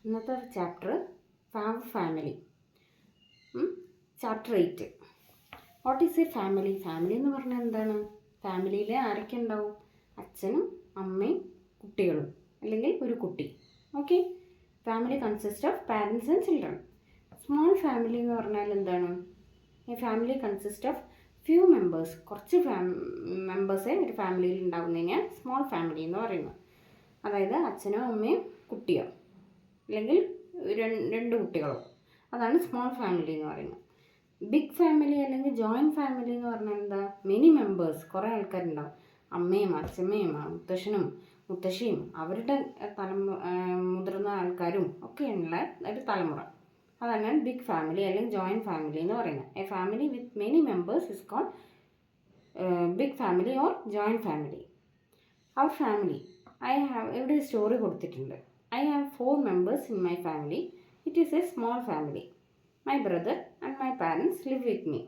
ഇന്നത്തെ chapter family. Chapter 8. What is A family? Family എന്ന് പറഞ്ഞാൽ എന്താണ്? ഫാമിലിയിൽ ആരൊക്കെ ഉണ്ടാവും? അച്ഛനും അമ്മയും കുട്ടികളും, അല്ലെങ്കിൽ ഒരു കുട്ടി. Okay. Family consist of parents and children. Small family എന്ന് പറഞ്ഞാൽ എന്താണ്? A family consist of few members. കുറച്ച് മെമ്പേഴ്സേ ഒരു ഫാമിലിയിൽ ഉണ്ടാകുന്നതിനെയാണ് സ്മോൾ ഫാമിലി എന്ന് പറയുന്നത്. അതായത് അച്ഛനോ അമ്മയും കുട്ടിയോ, അല്ലെങ്കിൽ രണ്ട് കുട്ടികളോ, അതാണ് സ്മോൾ ഫാമിലി എന്ന് പറയുന്നത്. ബിഗ് ഫാമിലി അല്ലെങ്കിൽ ജോയിൻറ്റ് ഫാമിലി എന്ന് പറഞ്ഞാൽ എന്താ? മെനി മെമ്പേഴ്സ്, കുറേ ആൾക്കാരുണ്ടാവും. അമ്മയും അച്ഛമ്മയും മുത്തശ്ശനും മുത്തശ്ശിയും അവരുടെ മുതിർന്ന ആൾക്കാരും ഒക്കെയുള്ള ഒരു തലമുറ. അതാണ് ബിഗ് ഫാമിലി അല്ലെങ്കിൽ ജോയിൻറ്റ് ഫാമിലി എന്ന് പറയുന്നത്. A family with many members is called big family or joint family. അവർ ഫാമിലി ഇവിടെ സ്റ്റോറി കൊടുത്തിട്ടുണ്ട്. I have 4 members in my family. It is a small family. My brother and my parents live with me.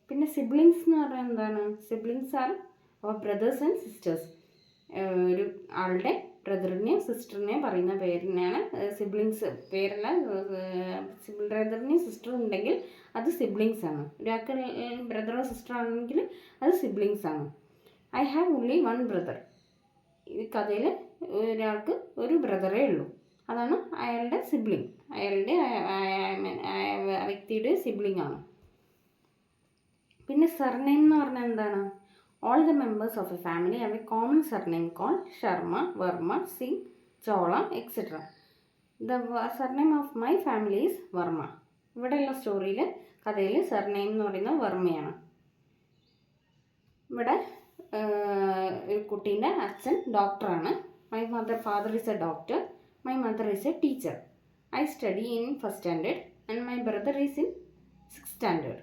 പിന്നെ siblings എന്ന് പറഞ്ഞാൽ എന്താണ്? Siblings are our brothers and sisters. ഒരു ആളുടെ ബ്രദറിനെയും സിസ്റ്ററിനെയും പറയുന്ന പേരിനെയാണ് സിബ്ലിങ്സ്. പേരല്ല, ബ്രദറിനെയും സിസ്റ്ററും ഉണ്ടെങ്കിൽ അത് സിബ്ലിങ്സ് ആണ്. ഒരാൾക്ക് ബ്രദറോ സിസ്റ്ററോ ആണെങ്കിൽ അത് സിബ്ലിങ്സ് ആണ്. I have only 1 brother. ഈ കഥയിൽ ഒരാൾക്ക് ഒരു ബ്രദറേ ഉള്ളൂ. അതാണ് അയാളുടെ സിബ്ലിങ്. അയാളുടെ വ്യക്തിയുടെ സിബ്ലിംഗ് ആണ്. പിന്നെ സർനെയിം എന്ന് പറഞ്ഞാൽ എന്താണ്? All the members of a family have a common surname called Sharma, Verma, Singh, Chola etcetera. The surname of my family is Verma. ഇവിടെയുള്ള സ്റ്റോറിയിൽ കഥയിൽ സർനെയിം എന്ന് പറയുന്നത് വർമ്മയാണ്. ഇവിടെ ഒരു കുട്ടീൻ്റെ അച്ഛൻ ഡോക്ടറാണ്. My father is a doctor. My mother is a teacher. I study in 1st standard and my brother is in 6th standard.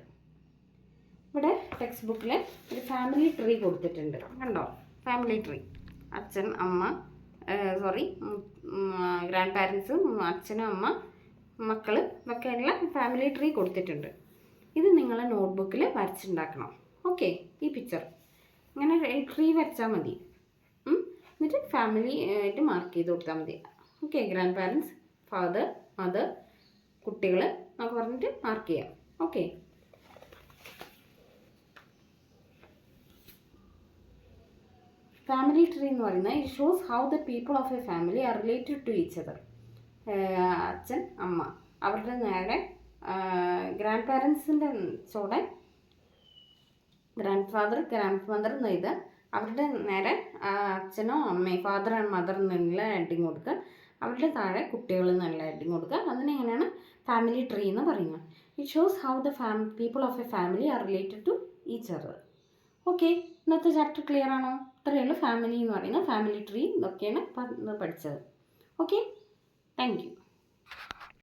ഇവിടെ ടെക്സ്റ്റ് ബുക്കിൽ ഒരു ഫാമിലി ട്രീ കൊടുത്തിട്ടുണ്ട്. കണ്ടോ? Family tree. അച്ഛൻ, അമ്മ, ഗ്രാൻഡ് പാരൻസ്, അച്ഛനും അമ്മ, മക്കൾ ഇതൊക്കെയുള്ള ഫാമിലി ട്രീ കൊടുത്തിട്ടുണ്ട്. ഇത് നിങ്ങൾ നോട്ട്ബുക്കിൽ വരച്ചുണ്ടാക്കണം. ഓക്കെ. ഈ പിക്ചർ ഇങ്ങനെ ട്രീ വരച്ചാൽ മതി. എന്നിട്ട് ഫാമിലി ആയിട്ട് മാർക്ക് ചെയ്ത് കൊടുത്താൽ മതി. Okay. Grand parents, father, mother, കുട്ടികൾ എന്നൊക്കെ പറഞ്ഞിട്ട് മാർക്ക് ചെയ്യാം. ഓക്കെ. ഫാമിലി ട്രീ എന്ന് പറയുന്നത് it shows how the people of a family are related to each other. അച്ഛൻ, അമ്മ, അവരുടെ നേരെ ഗ്രാൻഡ് പാരൻസിൻ്റെ ചോടെ ഗ്രാൻഡ് ഫാദർ, ഗ്രാൻഡ് മദർ എന്ന് എഴുതുക. അവരുടെ നേരെ അച്ഛനോ അമ്മയോ, ഫാദർ ആൻഡ് മദർ എന്നുള്ള ഹെഡിങ് കൊടുക്കുക. അവരുടെ താഴെ കുട്ടികൾ എന്നുള്ള ഹെഡിങ് കൊടുക്കുക. അതിനെങ്ങനെയാണ് ഫാമിലി ട്രീ എന്ന് പറയുന്നത്. It shows how the people of a family are related to each other. Okay. ഇന്നത്തെ ചാപ്റ്റർ ക്ലിയർ ആണോ? ഇത്രയുള്ളൂ ഫാമിലി എന്ന് പറയുന്നത്. ഫാമിലി ട്രീ ഇതൊക്കെയാണ് പഠിച്ചത്. ഓക്കെ. Thank U.